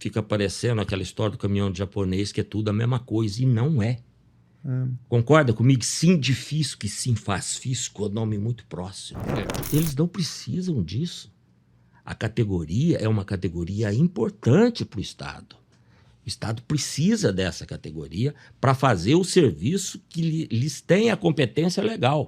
fica parecendo aquela história do caminhão de japonês, que é tudo a mesma coisa, e não é. Concorda comigo? Sindifisco e Sinfasfisco é um nome muito próximo. Eles não precisam disso. A categoria é uma categoria importante para o Estado. O Estado precisa dessa categoria para fazer o serviço que lhes tem a competência legal.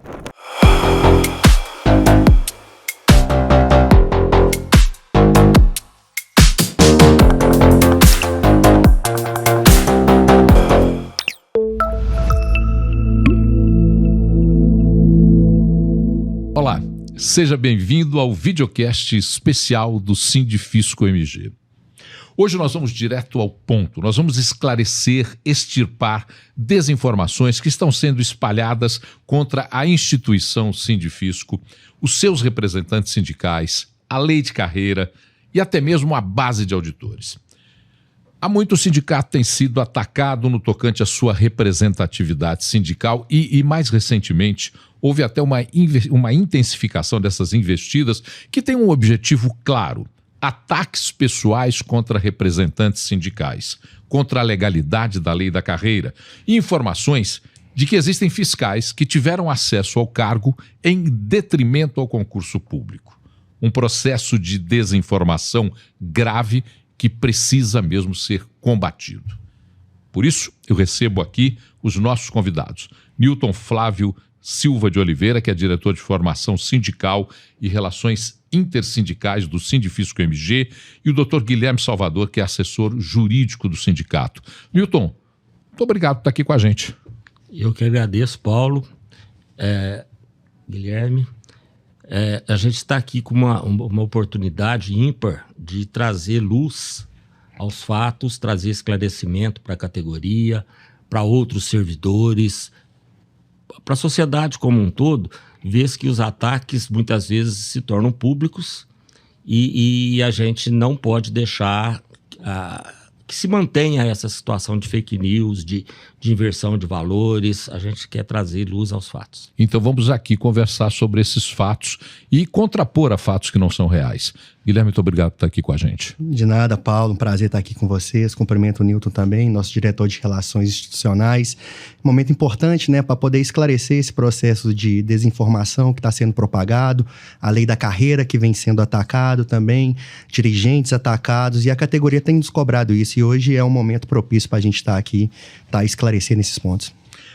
Olá, seja bem-vindo ao videocast especial do Sindifisco MG. Hoje nós vamos direto ao ponto, nós vamos esclarecer, extirpar desinformações que estão sendo espalhadas contra a instituição Sindifisco, os seus representantes sindicais, a lei de carreira e até mesmo a base de auditores. Há muito o sindicato tem sido atacado no tocante à sua representatividade sindical e mais recentemente, houve até uma intensificação dessas investidas que tem um objetivo claro: ataques pessoais contra representantes sindicais, contra a legalidade da lei da carreira e informações de que existem fiscais que tiveram acesso ao cargo em detrimento ao concurso público. Um processo de desinformação grave que precisa mesmo ser combatido. Por isso, eu recebo aqui os nossos convidados. Newton Flávio Silva de Oliveira, que é diretor de formação sindical e relações intersindicais do Sindifisco MG, e o Dr. Guilherme Salvador, que é assessor jurídico do sindicato. Newton, muito obrigado por estar aqui com a gente. Eu que agradeço, Paulo, Guilherme. A gente está aqui com uma oportunidade ímpar de trazer luz aos fatos, trazer esclarecimento para a categoria, para outros servidores, para a sociedade como um todo, vez que os ataques muitas vezes se tornam públicos e a gente não pode deixar que se mantenha essa situação de fake news, de inversão de valores. A gente quer trazer luz aos fatos. Então vamos aqui conversar sobre esses fatos e contrapor a fatos que não são reais. Guilherme, muito obrigado por estar aqui com a gente. De nada, Paulo. Um prazer estar aqui com vocês. Cumprimento o Newton também, nosso diretor de Relações Institucionais. Momento importante, né, para poder esclarecer esse processo de desinformação que está sendo propagado, a lei da carreira que vem sendo atacado também, dirigentes atacados, e a categoria tem nos cobrado isso. E hoje é um momento propício para a gente estar aqui, esclarecendo esses pontos.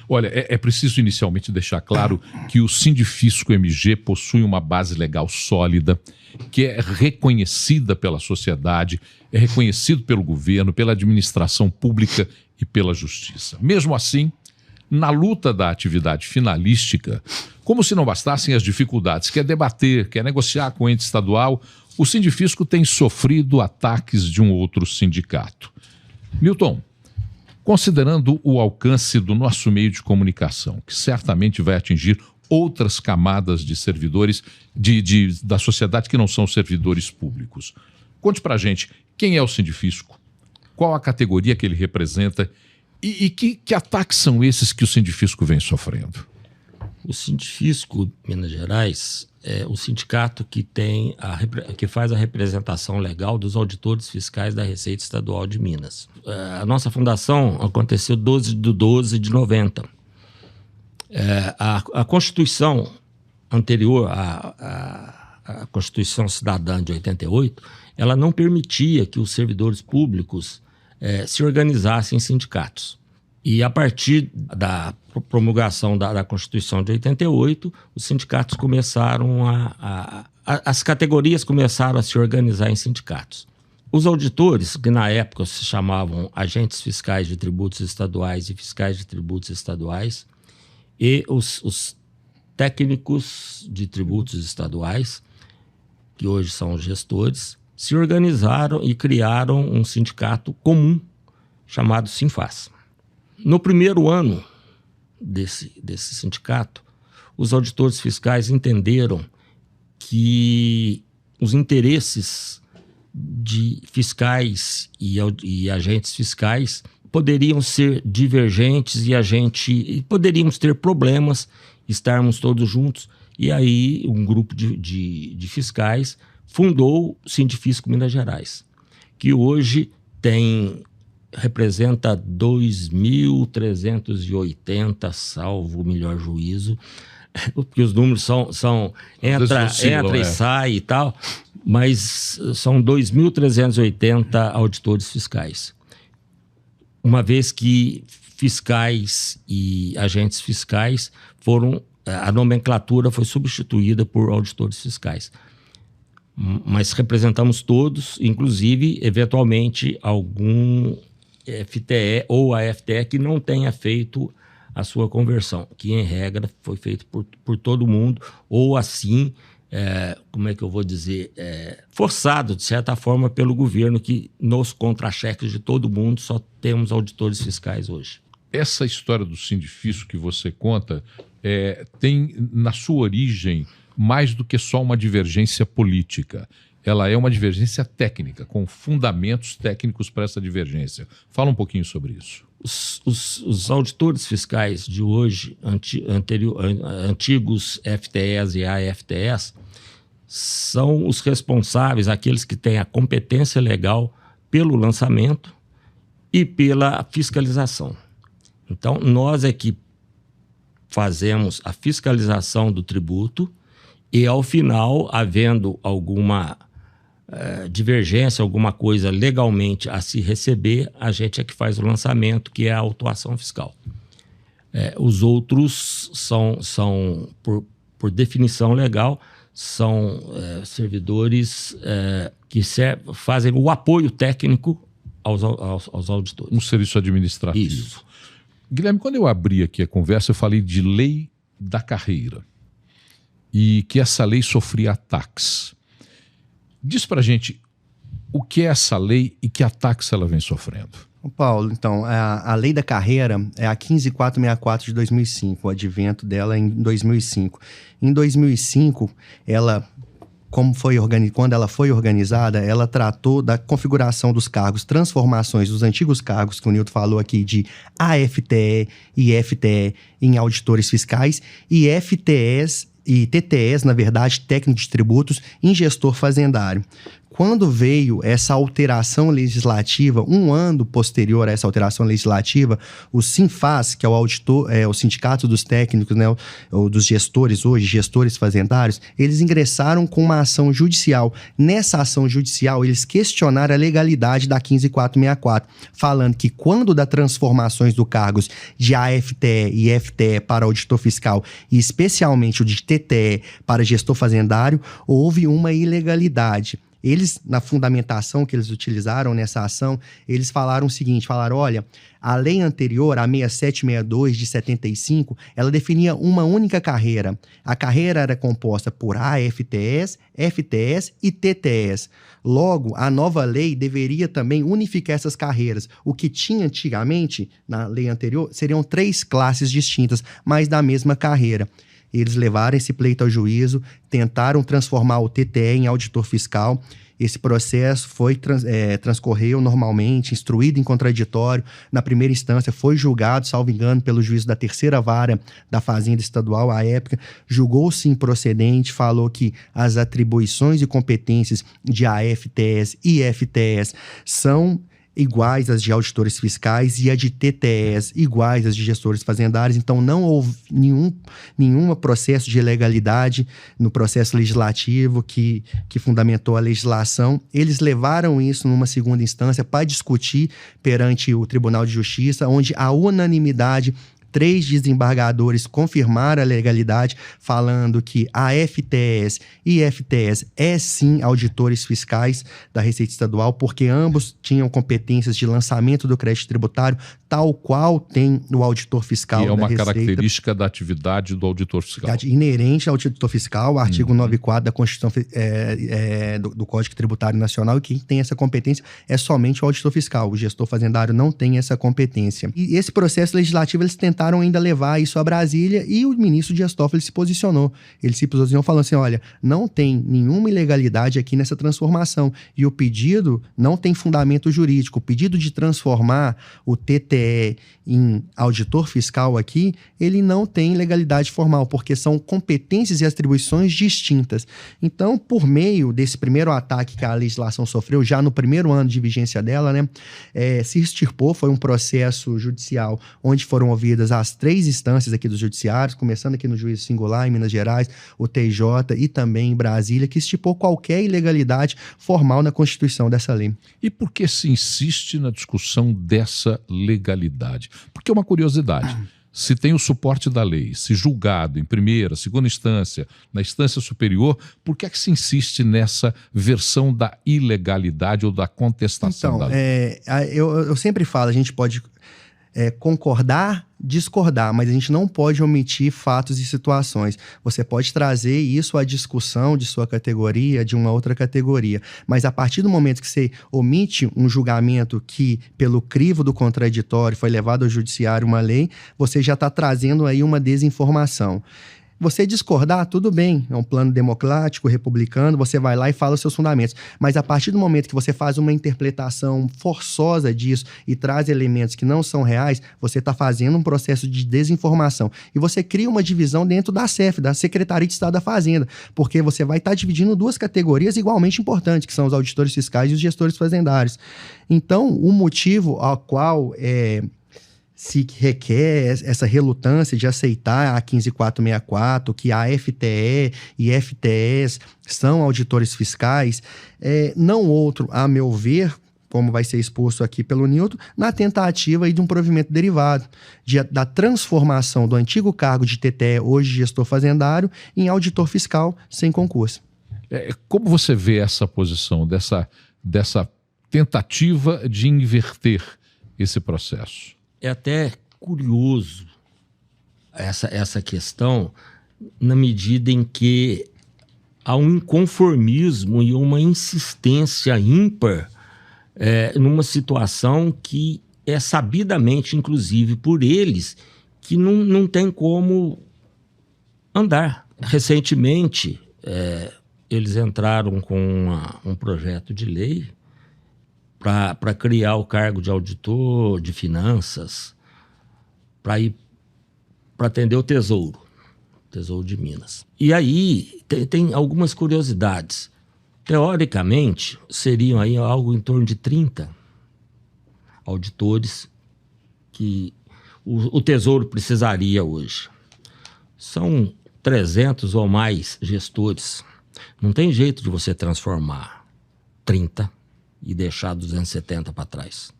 Olha, é preciso inicialmente deixar claro que o Sindifisco MG possui uma base legal sólida, que é reconhecida pela sociedade, é reconhecido pelo governo, pela administração pública e pela justiça. Mesmo assim, na luta da atividade finalística, como se não bastassem as dificuldades, quer debater, quer negociar com o ente estadual, o Sindifisco tem sofrido ataques de um outro sindicato. Newton, considerando o alcance do nosso meio de comunicação, que certamente vai atingir outras camadas de servidores da sociedade que não são servidores públicos, conte pra gente quem é o Sindifisco, qual a categoria que ele representa e que ataques são esses que o Sindifisco vem sofrendo. O Sindifisco Minas Gerais é o sindicato que faz a representação legal dos auditores fiscais da Receita Estadual de Minas. A nossa fundação aconteceu 12/12/90. A Constituição anterior à Constituição Cidadã de 88, ela não permitia que os servidores públicos se organizassem em sindicatos. E a partir da promulgação da Constituição de 88, os sindicatos começaram as categorias começaram a se organizar em sindicatos. Os auditores, que na época se chamavam agentes fiscais de tributos estaduais e fiscais de tributos estaduais, e os técnicos de tributos estaduais, que hoje são os gestores, se organizaram e criaram um sindicato comum chamado Sinfas. No primeiro ano desse sindicato, os auditores fiscais entenderam que os interesses de fiscais e agentes fiscais poderiam ser divergentes e poderíamos ter problemas, estarmos todos juntos. E aí um grupo de fiscais fundou o Sindifisco Minas Gerais, que hoje representa 2.380, salvo o melhor juízo, porque os números entra e sai e tal, mas são 2.380 auditores fiscais. Uma vez que fiscais e agentes fiscais a nomenclatura foi substituída por auditores fiscais. Mas representamos todos, inclusive, eventualmente, algum FTE ou a FTE que não tenha feito a sua conversão, que em regra foi feito por todo mundo, ou assim, como é que eu vou dizer, forçado de certa forma pelo governo, que nos contra-cheques de todo mundo só temos auditores fiscais hoje. Essa história do Sindifisco que você conta tem na sua origem mais do que só uma divergência política. Ela é uma divergência técnica, com fundamentos técnicos para essa divergência. Fala um pouquinho sobre isso. Os auditores fiscais de hoje, antigos FTEs e AFTEs, são os responsáveis, aqueles que têm a competência legal pelo lançamento e pela fiscalização. Então, nós é que fazemos a fiscalização do tributo e, ao final, havendo alguma divergência, alguma coisa legalmente a se receber, a gente é que faz o lançamento, que é a autuação fiscal. Os outros são por definição legal, são servidores que fazem o apoio técnico aos auditores. Um serviço administrativo. Isso. Guilherme, quando eu abri aqui a conversa, eu falei de lei da carreira e que essa lei sofria ataques. Diz pra gente o que é essa lei e que ataques ela vem sofrendo. Paulo, então, a lei da carreira é a 15464 de 2005, o advento dela em 2005. Em 2005, quando ela foi organizada, ela tratou da configuração dos cargos, transformações dos antigos cargos que o Nilton falou aqui de AFTE e FTE em auditores fiscais e FTEs e TTEs, na verdade, técnico de tributos, em gestor fazendário. Quando veio essa alteração legislativa, um ano posterior a essa alteração legislativa, o Sinfaz, que é o auditor, o sindicato dos técnicos, né, ou dos gestores hoje, gestores fazendários, eles ingressaram com uma ação judicial. Nessa ação judicial, eles questionaram a legalidade da 15464, falando que quando das transformações do cargos de AFTE e FTE para auditor fiscal, e especialmente o de TTE para gestor fazendário, houve uma ilegalidade. Eles, na fundamentação que eles utilizaram nessa ação, eles falaram o seguinte, olha, a lei anterior, a 6762 de 75, ela definia uma única carreira. A carreira era composta por AFTEs, FTEs e TTEs. Logo, a nova lei deveria também unificar essas carreiras. O que tinha antigamente, na lei anterior, seriam 3 classes distintas, mas da mesma carreira. Eles levaram esse pleito ao juízo, tentaram transformar o TTE em auditor fiscal. Esse processo transcorreu normalmente, instruído em contraditório. Na primeira instância, foi julgado, salvo engano, pelo juízo da 3ª Vara da Fazenda Estadual, à época. Julgou-se improcedente, falou que as atribuições e competências de AFTEs e FTEs são iguais às de auditores fiscais e a de TTEs iguais às de gestores fazendários. Então, não houve nenhum processo de ilegalidade no processo legislativo que fundamentou a legislação. Eles levaram isso numa segunda instância para discutir perante o Tribunal de Justiça, onde a unanimidade 3 desembargadores confirmaram a legalidade, falando que a FTEs e FTEs sim auditores fiscais da Receita Estadual, porque ambos tinham competências de lançamento do crédito tributário, tal qual tem o auditor fiscal da Receita. Que é uma característica da atividade do auditor fiscal. Inerente ao auditor fiscal, o artigo 94 da Constituição do Código Tributário Nacional, e quem tem essa competência é somente o auditor fiscal. O gestor fazendário não tem essa competência. E esse processo legislativo, eles tentaram tentaram ainda levar isso a Brasília e o ministro Dias Toffoli se posicionou. Ele se posicionou falando assim, olha, não tem nenhuma ilegalidade aqui nessa transformação e o pedido não tem fundamento jurídico. O pedido de transformar o TTE em auditor fiscal aqui, ele não tem legalidade formal, porque são competências e atribuições distintas. Então, por meio desse primeiro ataque que a legislação sofreu, já no primeiro ano de vigência dela, né, se extirpou, foi um processo judicial onde foram ouvidas as 3 instâncias aqui dos judiciários, começando aqui no juízo singular em Minas Gerais, o TJ e também em Brasília, que estipou qualquer ilegalidade formal na constituição dessa lei. E por que se insiste na discussão dessa legalidade? Porque é uma curiosidade. Se tem o suporte da lei, se julgado em primeira, segunda instância, na instância superior, por que é que se insiste nessa versão da ilegalidade ou da contestação da lei? Eu sempre falo, a gente pode concordar, discordar, mas a gente não pode omitir fatos e situações. Você pode trazer isso à discussão de sua categoria, de uma outra categoria, mas a partir do momento que você omite um julgamento que, pelo crivo do contraditório, foi levado ao judiciário uma lei, você já está trazendo aí uma desinformação. Você discordar, tudo bem, é um plano democrático, republicano, você vai lá e fala os seus fundamentos. Mas a partir do momento que você faz uma interpretação forçosa disso e traz elementos que não são reais, você está fazendo um processo de desinformação. E você cria uma divisão dentro da SEF, da Secretaria de Estado da Fazenda, porque você vai estar dividindo 2 categorias igualmente importantes, que são os auditores fiscais e os gestores fazendários. Então, o motivo ao qual se requer essa relutância de aceitar a 15464, que a FTE e FTEs são auditores fiscais, não outro, a meu ver, como vai ser exposto aqui pelo Nilton, na tentativa de um provimento derivado, da transformação do antigo cargo de TTE, hoje gestor fazendário, em auditor fiscal sem concurso. Como você vê essa posição, dessa tentativa de inverter esse processo? É até curioso essa questão, na medida em que há um inconformismo e uma insistência ímpar numa situação que é sabidamente, inclusive por eles, que não tem como andar. Recentemente, eles entraram com um projeto de lei para criar o cargo de auditor de finanças, para atender o Tesouro de Minas. E aí tem algumas curiosidades. Teoricamente, seriam aí algo em torno de 30 auditores que o Tesouro precisaria hoje. São 300 ou mais gestores. Não tem jeito de você transformar 30 e deixar 270 para trás.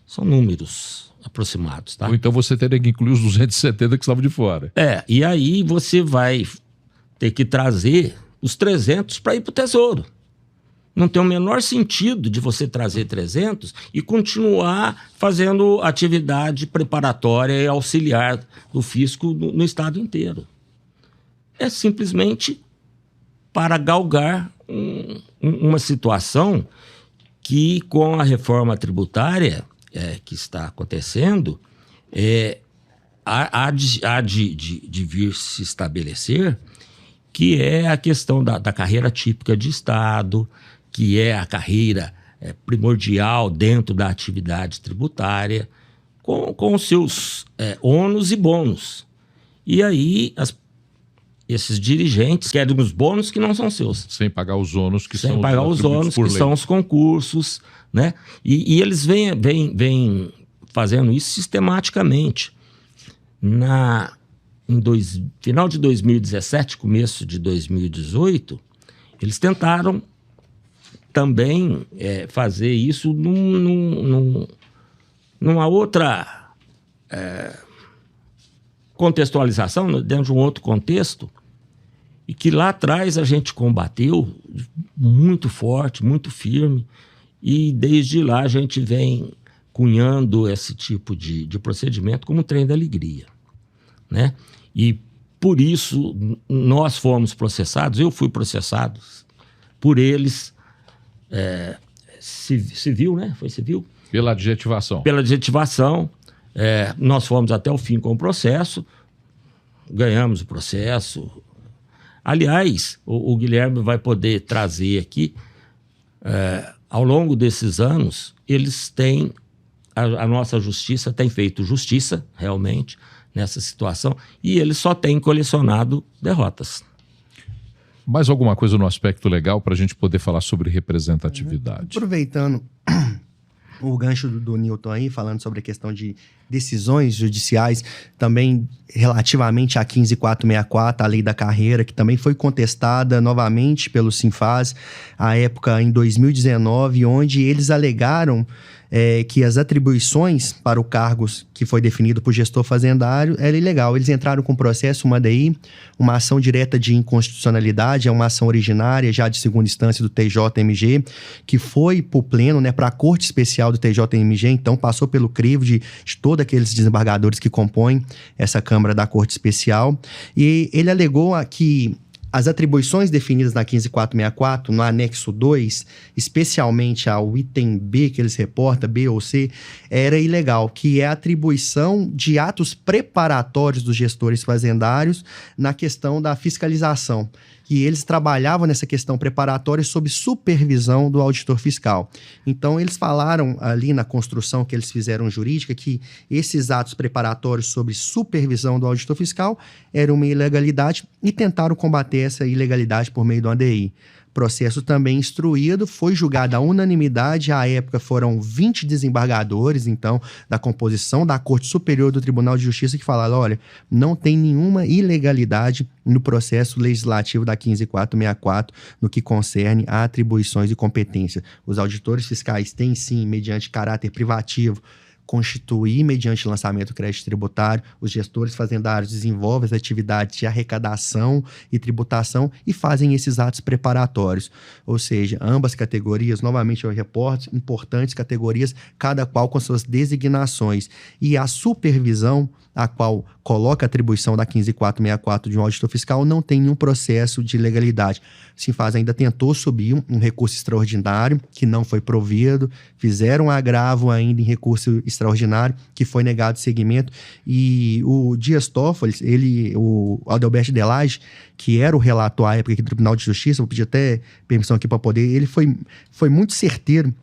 São números aproximados, tá? Ou então você teria que incluir os 270 que estavam de fora. E aí você vai ter que trazer os 300 para ir para o Tesouro. Não tem o menor sentido de você trazer 300 e continuar fazendo atividade preparatória e auxiliar do fisco no estado inteiro. É simplesmente para galgar uma situação que, com a reforma tributária que está acontecendo, há de vir se estabelecer, que é a questão da carreira típica de Estado, que é a carreira primordial dentro da atividade tributária, com os seus ônus e bônus. E aí esses dirigentes querem os bônus que não são seus. Sem pagar os ônus que são os concursos, né? E eles vêm fazendo isso sistematicamente. Final de 2017, começo de 2018, eles tentaram também fazer isso numa outra contextualização, dentro de um outro contexto, e que lá atrás a gente combateu muito forte, muito firme, e desde lá a gente vem cunhando esse tipo de procedimento como um trem da alegria, né? E por isso nós fomos processados, eu fui processado por eles, civil, né? Foi civil? Pela adjetivação. Pela adjetivação, Nós fomos até o fim com o processo, ganhamos o processo. Aliás, o Guilherme vai poder trazer aqui, ao longo desses anos, eles têm, a nossa justiça tem feito justiça, realmente, nessa situação, e eles só têm colecionado derrotas. Mais alguma coisa no aspecto legal para a gente poder falar sobre representatividade? Aproveitando o gancho do Newton aí, falando sobre a questão de decisões judiciais, também relativamente à 15464, a lei da carreira, que também foi contestada novamente pelo Sinfaz, à época em 2019, onde eles alegaram que as atribuições para o cargo que foi definido por gestor fazendário era ilegal. Eles entraram com processo, uma DI, uma ação direta de inconstitucionalidade, é uma ação originária já de segunda instância do TJMG, que foi para o pleno, né, para a Corte Especial do TJMG, então passou pelo crivo de todos aqueles desembargadores que compõem essa Câmara da Corte Especial, e ele alegou que as atribuições definidas na 15464, no anexo 2, especialmente ao item B que eles reportam, B ou C, era ilegal, que é a atribuição de atos preparatórios dos gestores fazendários na questão da fiscalização. E eles trabalhavam nessa questão preparatória sob supervisão do auditor fiscal. Então, eles falaram ali na construção que eles fizeram jurídica que esses atos preparatórios sob supervisão do auditor fiscal eram uma ilegalidade e tentaram combater essa ilegalidade por meio do ADI. Processo também instruído, foi julgado à unanimidade, à época foram 20 desembargadores, então, da composição da Corte Superior do Tribunal de Justiça que falaram, olha, não tem nenhuma ilegalidade no processo legislativo da 15464 no que concerne a atribuições e competência. Os auditores fiscais têm, sim, mediante caráter privativo, constituir mediante lançamento do crédito tributário, os gestores fazendários desenvolvem as atividades de arrecadação e tributação e fazem esses atos preparatórios. Ou seja, ambas categorias, novamente eu reporto, importantes categorias, cada qual com suas designações. E a supervisão, a qual coloca a atribuição da 15464 de um auditor fiscal, não tem nenhum processo de legalidade. O Sinfaz ainda tentou subir um recurso extraordinário, que não foi provido, fizeram um agravo ainda em recurso extraordinário, que foi negado seguimento, e o Dias Toffoli, o Adelberto Delage, que era o relator à época aqui do Tribunal de Justiça, vou pedir até permissão aqui para poder, ele foi muito certeiro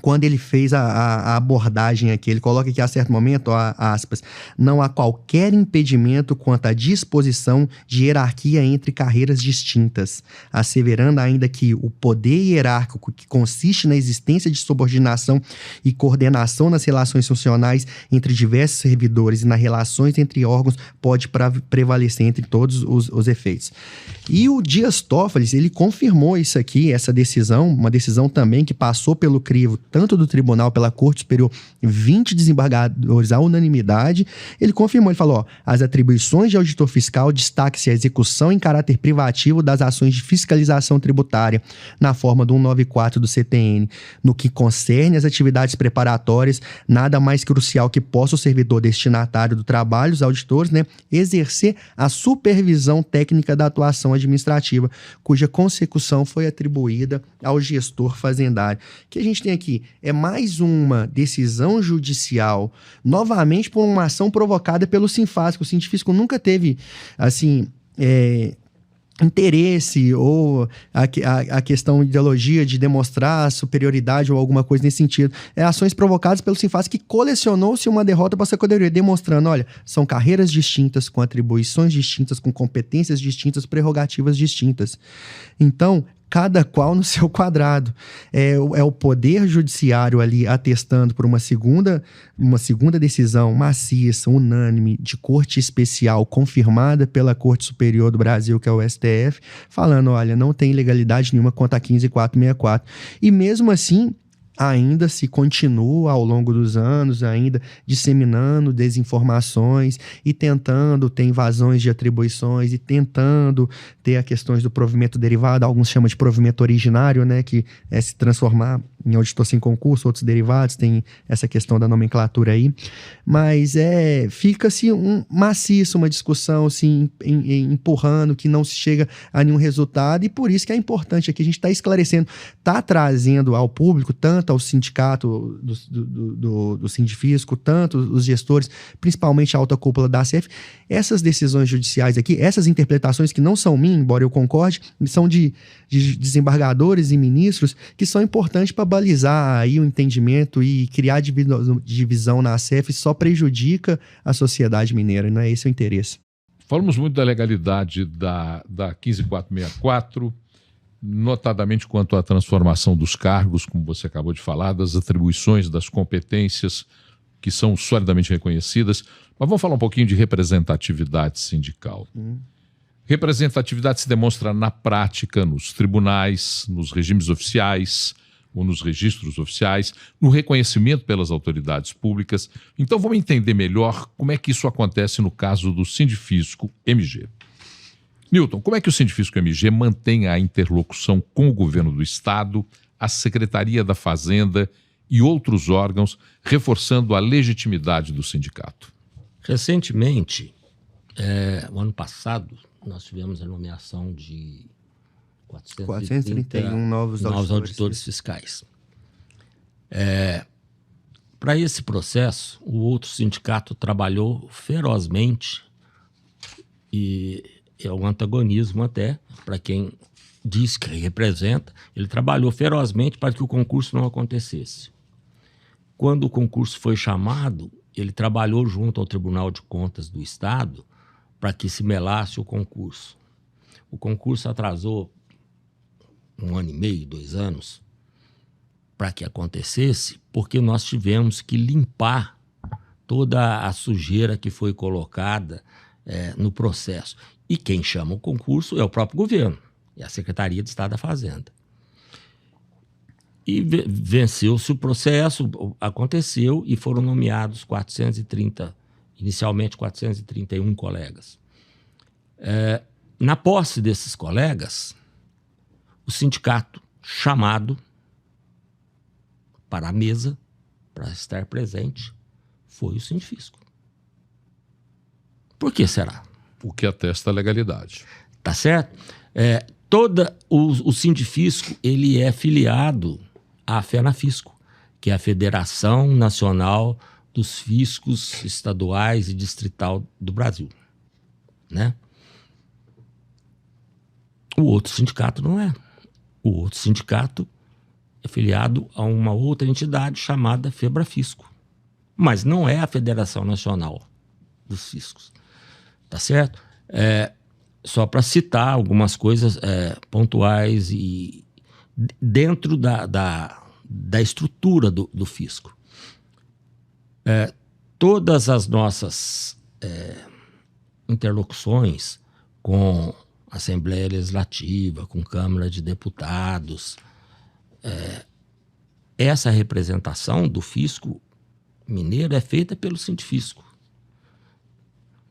quando ele fez a abordagem aqui. Ele coloca aqui a certo momento, aspas, não há qualquer impedimento quanto à disposição de hierarquia entre carreiras distintas, asseverando ainda que o poder hierárquico que consiste na existência de subordinação e coordenação nas relações funcionais entre diversos servidores e nas relações entre órgãos pode prevalecer entre todos os efeitos. E o Dias Toffoli, ele confirmou isso aqui, essa decisão, uma decisão também que passou pelo crivo tanto do tribunal pela Corte Superior, 20 desembargadores à unanimidade, ele confirmou, ele falou, as atribuições de auditor fiscal destaque-se a execução em caráter privativo das ações de fiscalização tributária na forma do 194 do CTN. No que concerne às atividades preparatórias, nada mais crucial que possa o servidor destinatário do trabalho, os auditores, né, exercer a supervisão técnica da atuação administrativa, cuja consecução foi atribuída ao gestor fazendário. O que a gente tem aqui é mais uma decisão judicial, novamente por uma ação provocada pelo Sinfaz, que o científico nunca teve, assim, interesse ou a questão de ideologia de demonstrar superioridade ou alguma coisa nesse sentido. Ações provocadas pelo Sinfaz que colecionou-se uma derrota para essa categoria, demonstrando, olha, são carreiras distintas, com atribuições distintas, com competências distintas, prerrogativas distintas. Então, cada qual no seu quadrado. É o poder judiciário ali atestando por uma segunda decisão maciça, unânime, de corte especial, confirmada pela Corte Superior do Brasil, que é o STF, falando, olha, não tem ilegalidade nenhuma quanto a 15464. E mesmo assim, ainda se continua ao longo dos anos, ainda disseminando desinformações e tentando ter invasões de atribuições e tentando ter as questões do provimento derivado, alguns chamam de provimento originário, né, que é se transformar em auditor sem concurso, outros derivados, tem essa questão da nomenclatura aí, mas fica-se maciço uma discussão assim, empurrando, que não se chega a nenhum resultado, e por isso que é importante aqui a gente estar esclarecendo, tá trazendo ao público, tanto ao sindicato do Sindifisco, tanto os gestores, principalmente a alta cúpula da ACF, essas decisões judiciais aqui, essas interpretações que não são minhas, embora eu concorde, são de desembargadores e ministros, que são importantes para balizar aí o entendimento, e criar divisão na ACF só prejudica a sociedade mineira, não é esse o interesse. Falamos muito da legalidade da 15464, notadamente quanto à transformação dos cargos, como você acabou de falar, das atribuições, das competências que são solidamente reconhecidas. Mas vamos falar um pouquinho de representatividade sindical. Representatividade se demonstra na prática, nos tribunais, nos regimes oficiais ou nos registros oficiais, no reconhecimento pelas autoridades públicas. Então vamos entender melhor como é que isso acontece no caso do Sindifisco MG. Newton, como é que o Sindifisco MG mantém a interlocução com o governo do Estado, a Secretaria da Fazenda e outros órgãos, reforçando a legitimidade do sindicato? Recentemente, o ano passado, nós tivemos a nomeação de 431 novos auditores fiscais. Para esse processo, o outro sindicato trabalhou ferozmente, e é um antagonismo até, para quem diz que representa, ele trabalhou ferozmente para que o concurso não acontecesse. Quando o concurso foi chamado, ele trabalhou junto ao Tribunal de Contas do Estado para que se melasse o concurso. O concurso atrasou 1 ano e meio, 2 anos, para que acontecesse, porque nós tivemos que limpar toda a sujeira que foi colocada no processo. E quem chama o concurso é o próprio governo, é a Secretaria de Estado da Fazenda. E venceu-se o processo, aconteceu, e foram nomeados 430, inicialmente 431 colegas. Na posse desses colegas, o sindicato chamado para a mesa, para estar presente, foi o Sindifisco. Por que será? O que atesta a legalidade. Tá certo? O Sindifisco, ele é filiado à FENAFisco, que é a Federação Nacional dos Fiscos Estaduais e Distrital do Brasil, né? O outro sindicato não é. O outro sindicato é filiado a uma outra entidade chamada FEBRAFisco, mas não é a Federação Nacional dos Fiscos, tá certo? Só para citar algumas coisas pontuais e dentro da estrutura do fisco. Todas as nossas interlocuções com Assembleia Legislativa, com Câmara de Deputados, essa representação do fisco mineiro é feita pelo Sindifisco.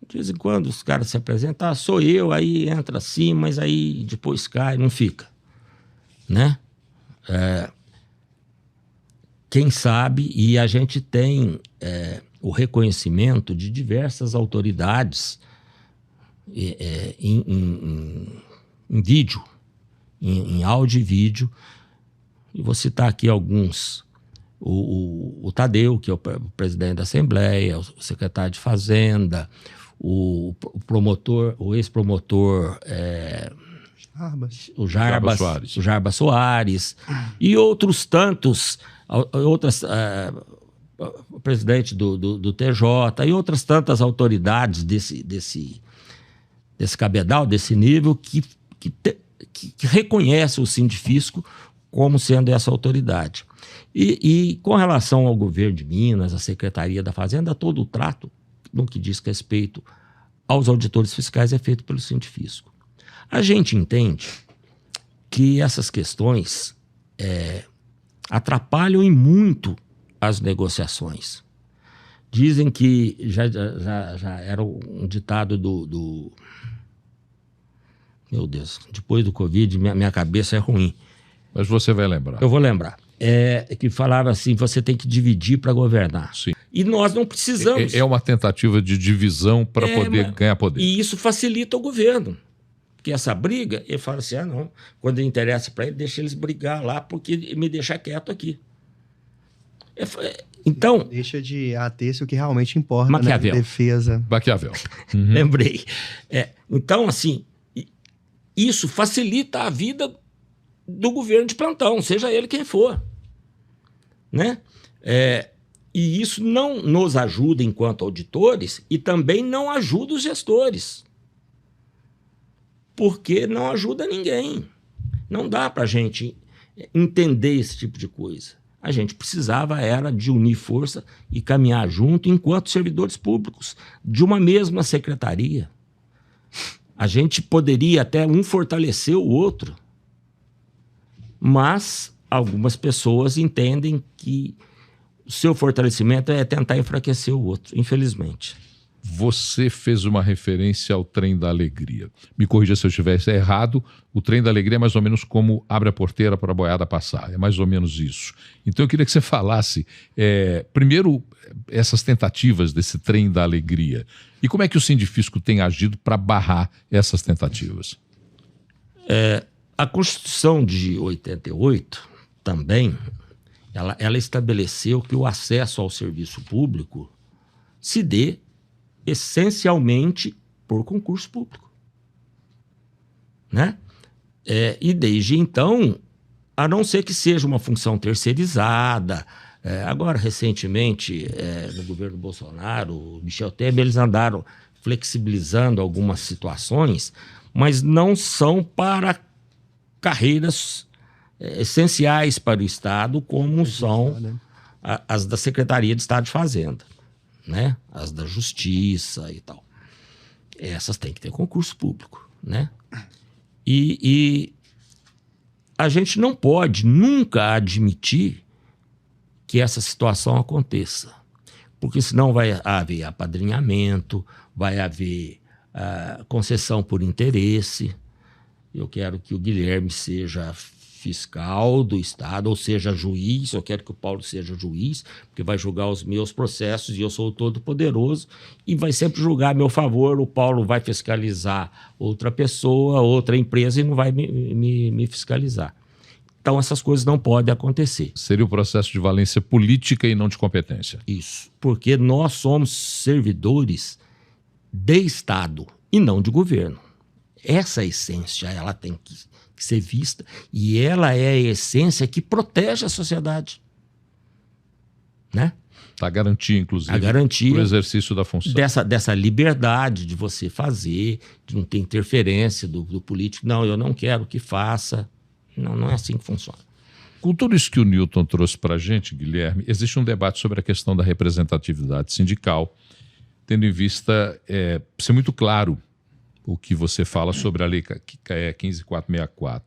De vez em quando os caras se apresentam, sou eu, aí entra assim, mas aí depois cai, não fica, né? Quem sabe, e a gente tem o reconhecimento de diversas autoridades em vídeo, em áudio e vídeo, e vou citar aqui alguns. O Tadeu, que é o presidente da Assembleia, o secretário de Fazenda, o promotor, o ex-promotor o Jarbas Soares, e outros tantos, o presidente do TJ e outras tantas autoridades desse cabedal, desse nível, que reconhece o Sindifisco como sendo essa autoridade. E com relação ao governo de Minas, à Secretaria da Fazenda, todo o trato no que diz respeito aos auditores fiscais é feito pelo Sindifisco. A gente entende que essas questões atrapalham e muito as negociações. Dizem que já era um ditado do... Meu Deus, depois do Covid, minha cabeça é ruim. Mas você vai lembrar. Eu vou lembrar. que falava assim, você tem que dividir para governar. Sim. E nós não precisamos. É uma tentativa de divisão para poder ganhar poder. E isso facilita o governo. Porque essa briga, ele fala assim, não, quando interessa para ele, deixa eles brigar lá, porque me deixa quieto aqui. Então... Deixa de ater-se o que realmente importa, Maquiavel. Né? Defesa. Maquiavel. Lembrei. Então, assim, isso facilita a vida do governo de plantão, seja ele quem for. Né? E isso não nos ajuda enquanto auditores e também não ajuda os gestores. Porque não ajuda ninguém. Não dá para a gente entender esse tipo de coisa. A gente precisava era de unir força e caminhar junto enquanto servidores públicos de uma mesma secretaria. A gente poderia até um fortalecer o outro, mas algumas pessoas entendem que o seu fortalecimento é tentar enfraquecer o outro, infelizmente. Você fez uma referência ao Trem da Alegria. Me corrija se eu estivesse errado, o Trem da Alegria é mais ou menos como abre a porteira para a boiada passar, é mais ou menos isso. Então eu queria que você falasse, primeiro, essas tentativas desse Trem da Alegria, e como é que o Sindifisco tem agido para barrar essas tentativas? A Constituição de 88 também, ela estabeleceu que o acesso ao serviço público se dê essencialmente por concurso público. Né? E desde então, a não ser que seja uma função terceirizada, agora recentemente no governo Bolsonaro, o Michel Temer, eles andaram flexibilizando algumas situações, mas não são para carreiras essenciais para o Estado, como são as da Secretaria de Estado de Fazenda. Né? As da Justiça e tal. Essas têm que ter concurso público. Né? E a gente não pode nunca admitir que essa situação aconteça. Porque senão vai haver apadrinhamento, vai haver concessão por interesse. Eu quero que o Guilherme seja fiscal do Estado, ou seja, juiz. Eu quero que o Paulo seja juiz, porque vai julgar os meus processos e eu sou o todo-poderoso e vai sempre julgar a meu favor. O Paulo vai fiscalizar outra pessoa, outra empresa e não vai me fiscalizar. Então, essas coisas não podem acontecer. Seria o processo de valência política e não de competência. Isso, porque nós somos servidores de Estado e não de governo. Essa essência, ela tem que ser vista, e ela é a essência que protege a sociedade. Né? A garantia, inclusive, o exercício da função. Dessa liberdade de você fazer, de não ter interferência do político. Não, eu não quero que faça. Não é assim que funciona. Com tudo isso que o Newton trouxe para a gente, Guilherme, existe um debate sobre a questão da representatividade sindical, tendo em vista ser muito claro o que você fala sobre a Lei 15.464.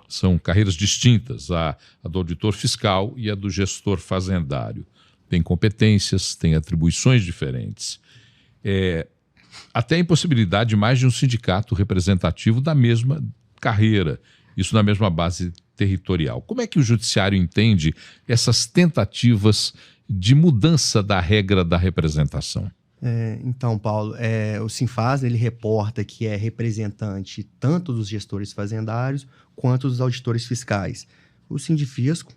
São carreiras distintas, a do auditor fiscal e a do gestor fazendário. Tem competências, tem atribuições diferentes. Até a impossibilidade de mais de um sindicato representativo da mesma carreira, isso na mesma base territorial. Como é que o judiciário entende essas tentativas de mudança da regra da representação? Então, Paulo, o Sinfaz, ele reporta que é representante tanto dos gestores fazendários quanto dos auditores fiscais. O Sindifisco,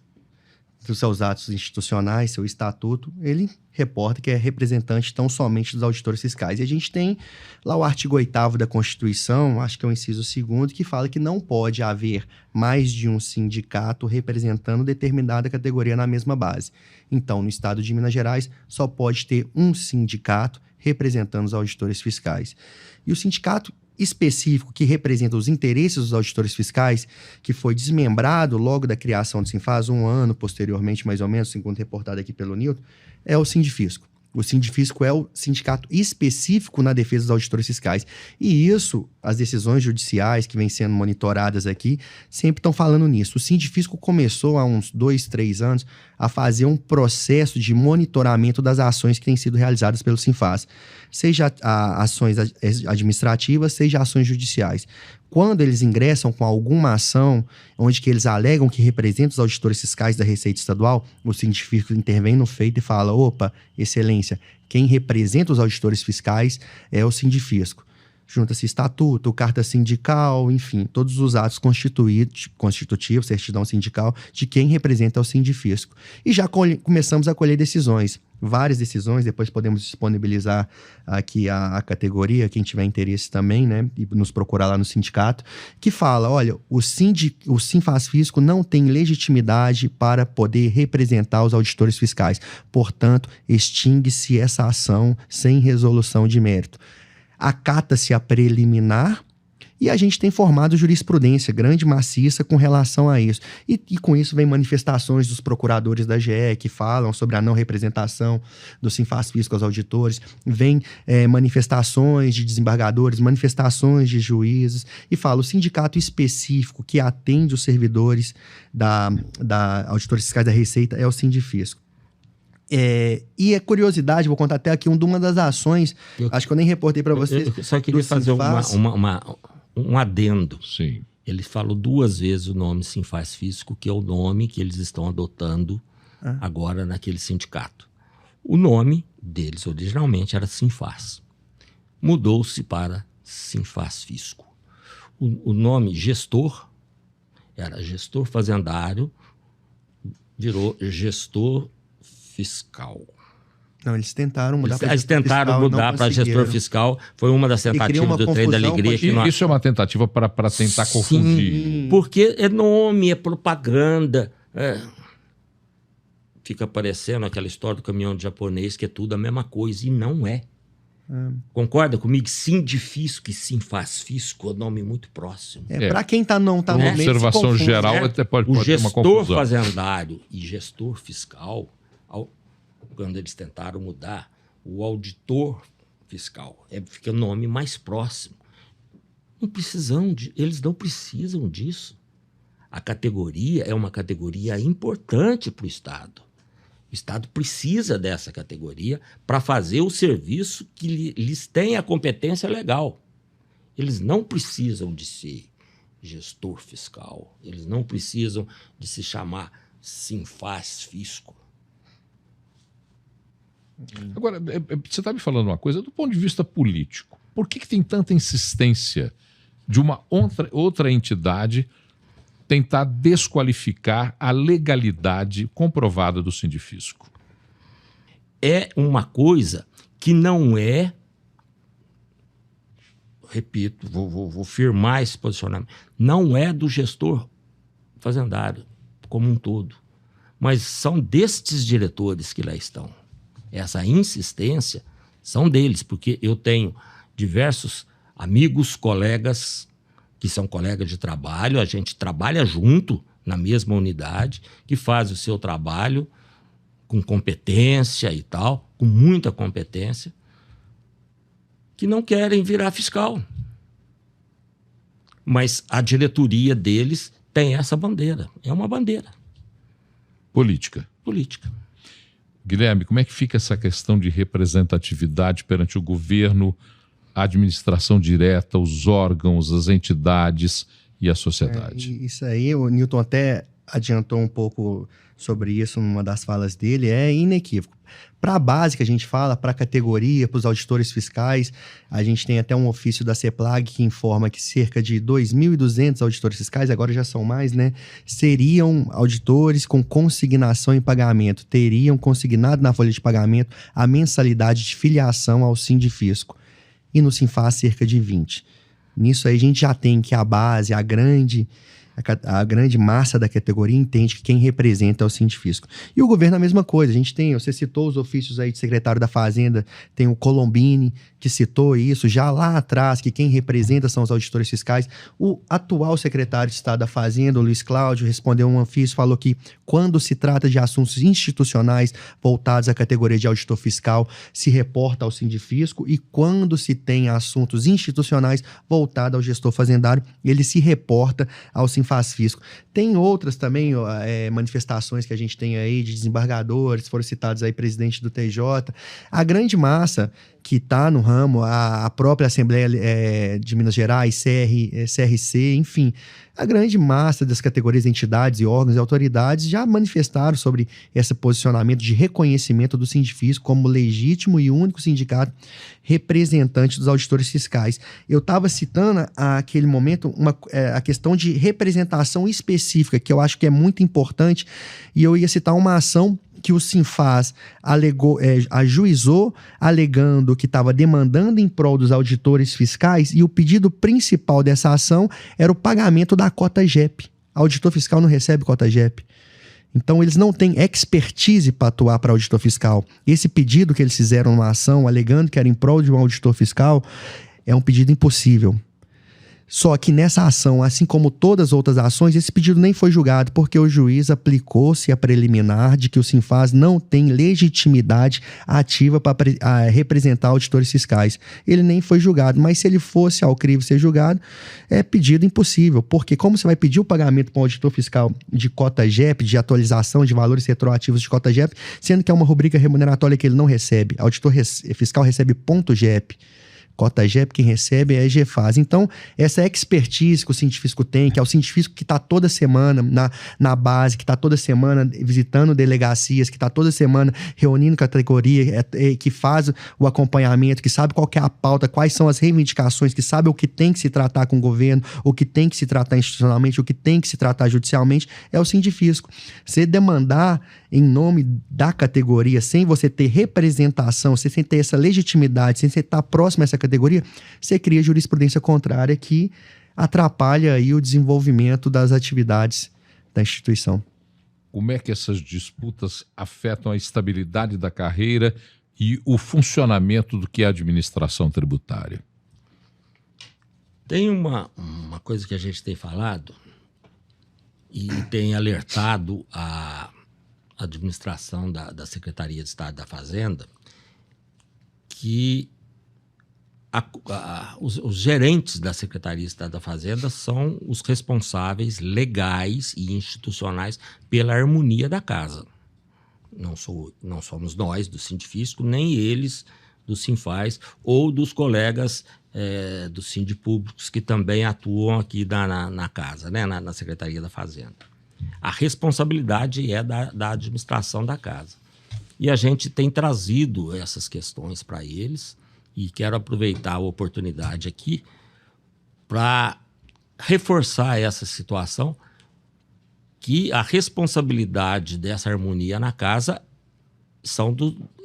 dos seus atos institucionais, seu estatuto, ele reporta que é representante tão somente dos auditores fiscais. E a gente tem lá o artigo 8º da Constituição, acho que é o inciso 2º, que fala que não pode haver mais de um sindicato representando determinada categoria na mesma base. Então, no estado de Minas Gerais, só pode ter um sindicato representando os auditores fiscais. E o sindicato específico que representa os interesses dos auditores fiscais, que foi desmembrado logo da criação do Sinfaz, um ano posteriormente, mais ou menos, segundo reportado aqui pelo Newton, é o Sindifisco. O Sindifisco é o sindicato específico na defesa dos auditores fiscais. E isso as decisões judiciais que vêm sendo monitoradas aqui sempre estão falando nisso. O Sindifisco começou há uns 2, 3 anos a fazer um processo de monitoramento das ações que têm sido realizadas pelo Sinfaz, seja ações administrativas, seja ações judiciais. Quando eles ingressam com alguma ação onde que eles alegam que representam os auditores fiscais da Receita Estadual, o Sindifisco intervém no feito e fala: opa, excelência, quem representa os auditores fiscais é o Sindifisco. Junta-se estatuto, carta sindical, enfim, todos os atos constitutivos, certidão sindical, de quem representa o Sindifisco. E já começamos a colher decisões, várias decisões, depois podemos disponibilizar aqui a categoria, quem tiver interesse também, né, e nos procurar lá no sindicato, que fala: olha, o Sinfaz Fisco não tem legitimidade para poder representar os auditores fiscais, portanto, extingue-se essa ação sem resolução de mérito. Acata-se a preliminar e a gente tem formado jurisprudência grande, maciça, com relação a isso. E com isso vem manifestações dos procuradores da GE que falam sobre a não representação do Sinfaz Fisco aos auditores, vem manifestações de desembargadores, manifestações de juízes, e fala: o sindicato específico que atende os servidores da auditores fiscais da Receita é o Sindifisco. E a curiosidade, vou contar até aqui uma das ações, acho que eu nem reportei para vocês. Eu só queria fazer um adendo. Sim. Ele falou 2 vezes o nome Sinfaz Fisco, que é o nome que eles estão adotando agora naquele sindicato. O nome deles originalmente era Sinfaz. Mudou-se para Sinfaz Fisco. O nome gestor era gestor fazendário, virou gestor fiscal. Não, eles tentaram mudar para Eles tentaram mudar para gestor fiscal. Foi uma das tentativas do Trem da Alegria. Isso é uma tentativa para tentar confundir. Porque é nome, é propaganda. Fica parecendo aquela história do caminhão de japonês, que é tudo a mesma coisa, e não é. Concorda comigo? Sindifisco e Sinfaz Fisco é um nome muito próximo. Para quem não está no meio, observação geral, até pode ter uma confusão. O gestor fazendário e gestor fiscal, quando eles tentaram mudar, o auditor fiscal, fica o nome mais próximo. Eles não precisam disso. A categoria é uma categoria importante para o Estado. O Estado precisa dessa categoria para fazer o serviço que lhes tem a competência legal. Eles não precisam de ser gestor fiscal. Eles não precisam de se chamar Sinfaz Fisco. Agora, você está me falando uma coisa do ponto de vista político. Por que tem tanta insistência de uma outra entidade tentar desqualificar a legalidade comprovada do Sindifisco? É uma coisa que não é, repito, vou firmar esse posicionamento, não é do gestor fazendário como um todo, mas são destes diretores que lá estão. Essa insistência são deles, porque eu tenho diversos amigos, colegas, que são colegas de trabalho, a gente trabalha junto na mesma unidade, que faz o seu trabalho com competência e tal, com muita competência, que não querem virar fiscal. Mas a diretoria deles tem essa bandeira, é uma bandeira. Política. Guilherme, como é que fica essa questão de representatividade perante o governo, a administração direta, os órgãos, as entidades e a sociedade? Isso aí, o Newton até adiantou um pouco sobre isso numa das falas dele, é inequívoco. Para a base que a gente fala, para a categoria, para os auditores fiscais, a gente tem até um ofício da CEPLAG que informa que cerca de 2.200 auditores fiscais, agora já são mais, né? Seriam auditores com consignação em pagamento, teriam consignado na folha de pagamento a mensalidade de filiação ao Sindifisco. E no Sinfaz cerca de 20. Nisso aí a gente já tem que a base, a grande A grande massa da categoria entende que quem representa é o sindifisco. E o governo é a mesma coisa. A gente tem, você citou os ofícios aí de secretário da Fazenda, tem o Colombini, que citou isso já lá atrás, que quem representa são os auditores fiscais. O atual secretário de Estado da Fazenda, o Luiz Cláudio, respondeu um ofício, falou que quando se trata de assuntos institucionais voltados à categoria de auditor fiscal, se reporta ao sindifisco, e quando se tem assuntos institucionais voltados ao gestor fazendário, ele se reporta ao Sinfaz-Fisco. Tem outras também manifestações que a gente tem aí de desembargadores, foram citados aí presidente do TJ. A grande massa que está no ramo, a própria Assembleia de Minas Gerais, CRC, enfim, a grande massa das categorias, entidades e órgãos e autoridades já manifestaram sobre esse posicionamento de reconhecimento do Sindifisco como legítimo e único sindicato representante dos auditores fiscais. Eu estava citando àquele momento a questão de representação específica, que eu acho que é muito importante, e eu ia citar uma ação que o Sinfaz ajuizou, alegando que estava demandando em prol dos auditores fiscais, e o pedido principal dessa ação era o pagamento da cota JEP. Auditor fiscal não recebe cota JEP. Então, eles não têm expertise para atuar para auditor fiscal. Esse pedido que eles fizeram numa ação, alegando que era em prol de um auditor fiscal, é um pedido impossível. Só que nessa ação, assim como todas as outras ações, esse pedido nem foi julgado, porque o juiz aplicou-se a preliminar de que o Sinfaz não tem legitimidade ativa para representar auditores fiscais. Ele nem foi julgado, mas se ele fosse ao crivo ser julgado, é pedido impossível, porque como você vai pedir o pagamento para um auditor fiscal de cota JEP, de atualização de valores retroativos de cota JEP, sendo que é uma rubrica remuneratória que ele não recebe? Auditor fiscal recebe ponto JEP. Cota JEP, quem recebe é a GFAS. Então, essa expertise que o Sindifisco tem, que é o Sindifisco que está toda semana na base, que está toda semana visitando delegacias, que está toda semana reunindo categoria, que faz o acompanhamento, que sabe qual que é a pauta, quais são as reivindicações, que sabe o que tem que se tratar com o governo, o que tem que se tratar institucionalmente, o que tem que se tratar judicialmente, é o Sindifisco. Você demandar em nome da categoria, sem você ter representação, sem ter essa legitimidade, sem você estar próximo a essa categoria, você cria jurisprudência contrária que atrapalha aí o desenvolvimento das atividades da instituição. Como é que essas disputas afetam a estabilidade da carreira e o funcionamento do que é a administração tributária? Tem uma coisa que a gente tem falado e tem alertado a administração da Secretaria de Estado da Fazenda, que os gerentes da Secretaria de Estado da Fazenda são os responsáveis legais e institucionais pela harmonia da casa. Não somos nós do Sindifisco, nem eles do Sinfaz ou dos colegas dos sindipúblicos que também atuam aqui na casa, né, na Secretaria da Fazenda. A responsabilidade é da administração da casa. E a gente tem trazido essas questões para eles, e quero aproveitar a oportunidade aqui para reforçar essa situação, que a responsabilidade dessa harmonia na casa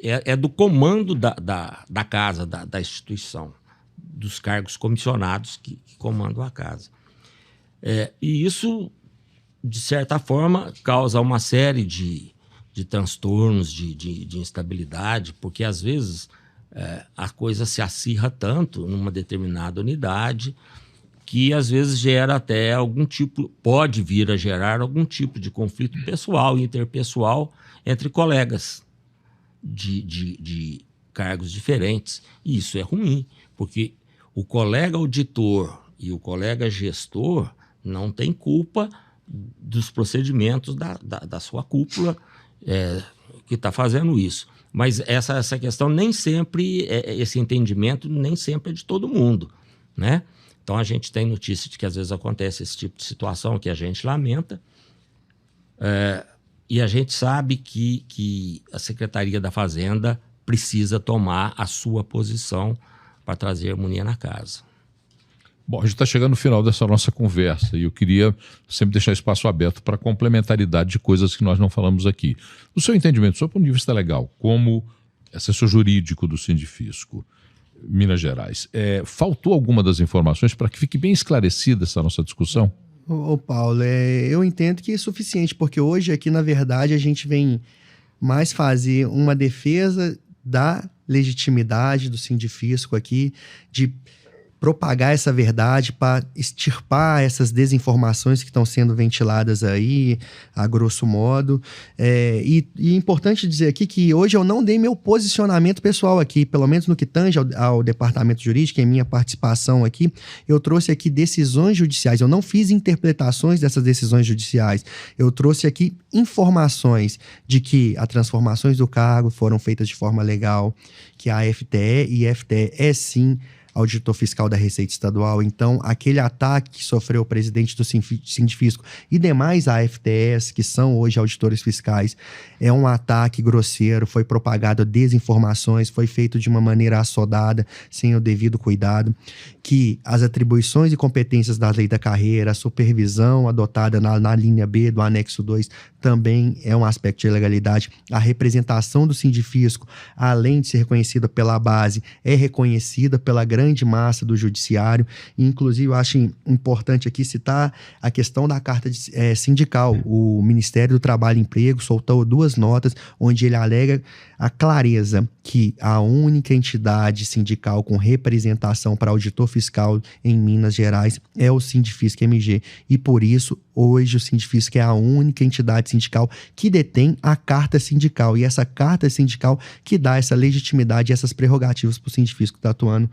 é do comando da casa, da instituição, dos cargos comissionados que comandam a casa. E isso, de certa forma, causa uma série de transtornos, de instabilidade, porque às vezes a coisa se acirra tanto numa determinada unidade que às vezes gera até pode vir a gerar algum tipo de conflito pessoal, interpessoal entre colegas de cargos diferentes. E isso é ruim, porque o colega auditor e o colega gestor não tem culpa dos procedimentos da sua cúpula que está fazendo isso. Mas essa questão nem sempre, esse entendimento nem sempre é de todo mundo, né? Então a gente tem notícia de que às vezes acontece esse tipo de situação que a gente lamenta, e a gente sabe que a Secretaria da Fazenda precisa tomar a sua posição para trazer harmonia na casa. Bom, a gente está chegando no final dessa nossa conversa e eu queria sempre deixar espaço aberto para complementaridade de coisas que nós não falamos aqui. No seu entendimento, do ponto de vista legal, como assessor jurídico do Sindifisco, Minas Gerais, faltou alguma das informações para que fique bem esclarecida essa nossa discussão? Ô Paulo, eu entendo que é suficiente, porque hoje aqui, na verdade, a gente vem mais fazer uma defesa da legitimidade do Sindifisco aqui, de propagar essa verdade, para extirpar essas desinformações que estão sendo ventiladas aí, a grosso modo. E é importante dizer aqui que hoje eu não dei meu posicionamento pessoal aqui, pelo menos no que tange ao departamento jurídico, em minha participação aqui, eu trouxe aqui decisões judiciais, eu não fiz interpretações dessas decisões judiciais, eu trouxe aqui informações de que as transformações do cargo foram feitas de forma legal, que a FTE e FTE é sim auditor fiscal da Receita Estadual. Então, aquele ataque que sofreu o presidente do Sindifisco e demais AFTEs, que são hoje auditores fiscais, é um ataque grosseiro, foi propagado desinformações, foi feito de uma maneira assodada, sem o devido cuidado, que as atribuições e competências da lei da carreira, a supervisão adotada na linha B do anexo 2, também é um aspecto de ilegalidade. A representação do Sindifisco, além de ser reconhecida pela base, é reconhecida pela grande massa do judiciário. E, inclusive, eu acho importante aqui citar a questão da carta sindical. O Ministério do Trabalho e Emprego soltou 2 notas onde ele alega a clareza que a única entidade sindical com representação para auditor fiscal em Minas Gerais é o Sindifisco MG. E, por isso, hoje o Sindifisco é a única entidade sindical que detém a carta sindical. E essa carta sindical que dá essa legitimidade e essas prerrogativas para o Sindifisco que está atuando,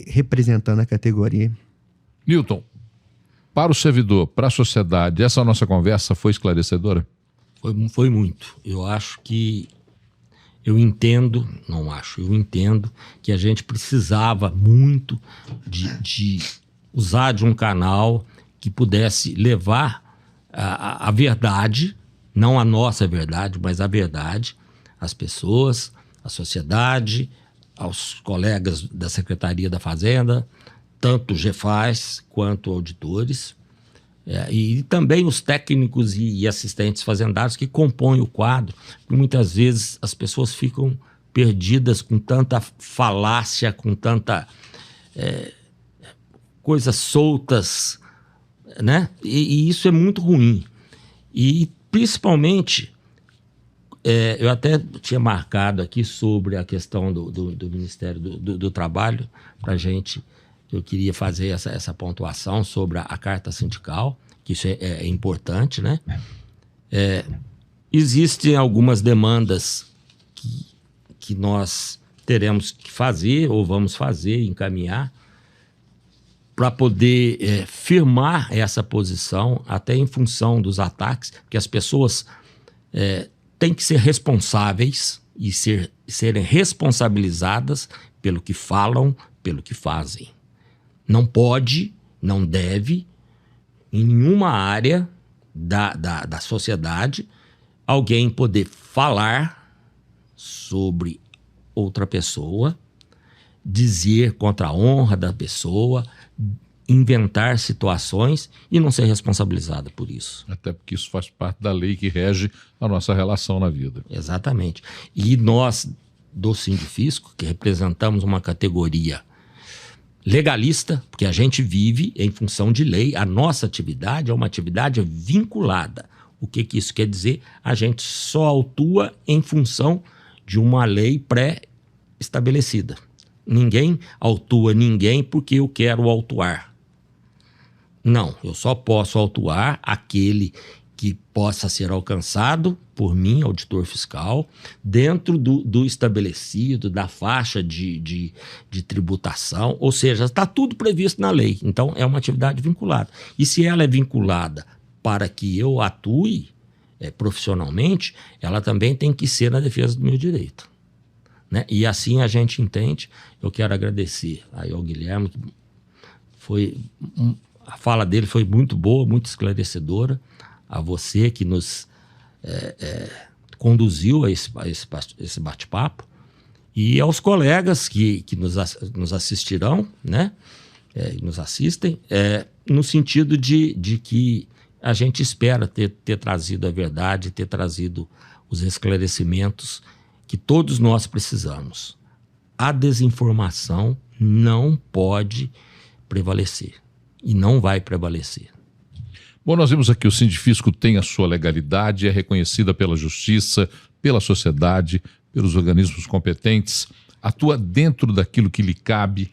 representando a categoria. Newton, para o servidor, para a sociedade, essa nossa conversa foi esclarecedora? Foi muito. Eu entendo que a gente precisava muito de usar de um canal que pudesse levar a verdade, não a nossa verdade, mas a verdade às pessoas, à sociedade, aos colegas da Secretaria da Fazenda, tanto GEFAS quanto auditores, e também os técnicos e assistentes fazendários que compõem o quadro, porque muitas vezes as pessoas ficam perdidas com tanta falácia, com tanta coisas soltas, né? E isso é muito ruim. E principalmente, eu até tinha marcado aqui sobre a questão do Ministério do Trabalho, para a gente, eu queria fazer essa pontuação sobre a carta sindical, que isso é importante, né? Existem algumas demandas que nós teremos que fazer, ou vamos fazer, encaminhar, para poder firmar essa posição, até em função dos ataques, que as pessoas têm que ser responsáveis e serem responsabilizadas pelo que falam, pelo que fazem. Não pode, não deve, em nenhuma área da sociedade, alguém poder falar sobre outra pessoa, dizer contra a honra da pessoa, inventar situações e não ser responsabilizada por isso. Até porque isso faz parte da lei que rege a nossa relação na vida. Exatamente. E nós, do Sindifisco, que representamos uma categoria legalista, porque a gente vive em função de lei, a nossa atividade é uma atividade vinculada. O que isso quer dizer? A gente só autua em função de uma lei pré-estabelecida. Ninguém autua ninguém porque eu quero autuar. Não, eu só posso autuar aquele que possa ser alcançado por mim, auditor fiscal, dentro do estabelecido, da faixa de tributação, ou seja, está tudo previsto na lei. Então, é uma atividade vinculada. E se ela é vinculada para que eu atue profissionalmente, ela também tem que ser na defesa do meu direito. Né? E assim a gente entende. Eu quero agradecer aí ao Guilherme, que a fala dele foi muito boa, muito esclarecedora, a você que nos conduziu a esse bate-papo, e aos colegas que nos assistirão, né? Nos assistem, no sentido de que a gente espera ter trazido a verdade, ter trazido os esclarecimentos que todos nós precisamos. A desinformação não pode prevalecer e não vai prevalecer. Bom, nós vimos aqui o Sindifisco tem a sua legalidade, é reconhecida pela justiça, pela sociedade, pelos organismos competentes, atua dentro daquilo que lhe cabe,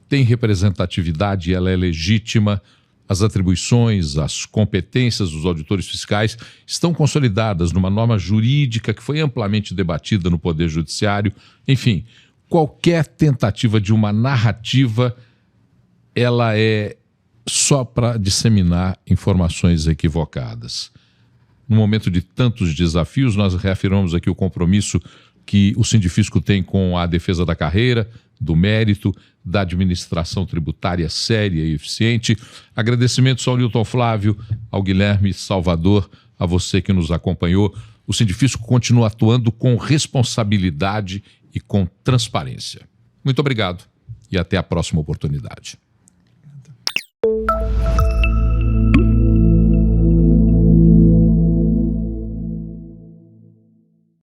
tem representatividade, ela é legítima, as atribuições, as competências dos auditores fiscais estão consolidadas numa norma jurídica que foi amplamente debatida no Poder Judiciário. Enfim, qualquer tentativa de uma narrativa, ela é só para disseminar informações equivocadas. No momento de tantos desafios, nós reafirmamos aqui o compromisso que o Sindifisco tem com a defesa da carreira, do mérito, da administração tributária séria e eficiente. Agradecimentos ao Newton Flávio, ao Guilherme Salvador, a você que nos acompanhou. O Sindifisco continua atuando com responsabilidade e com transparência. Muito obrigado e até a próxima oportunidade.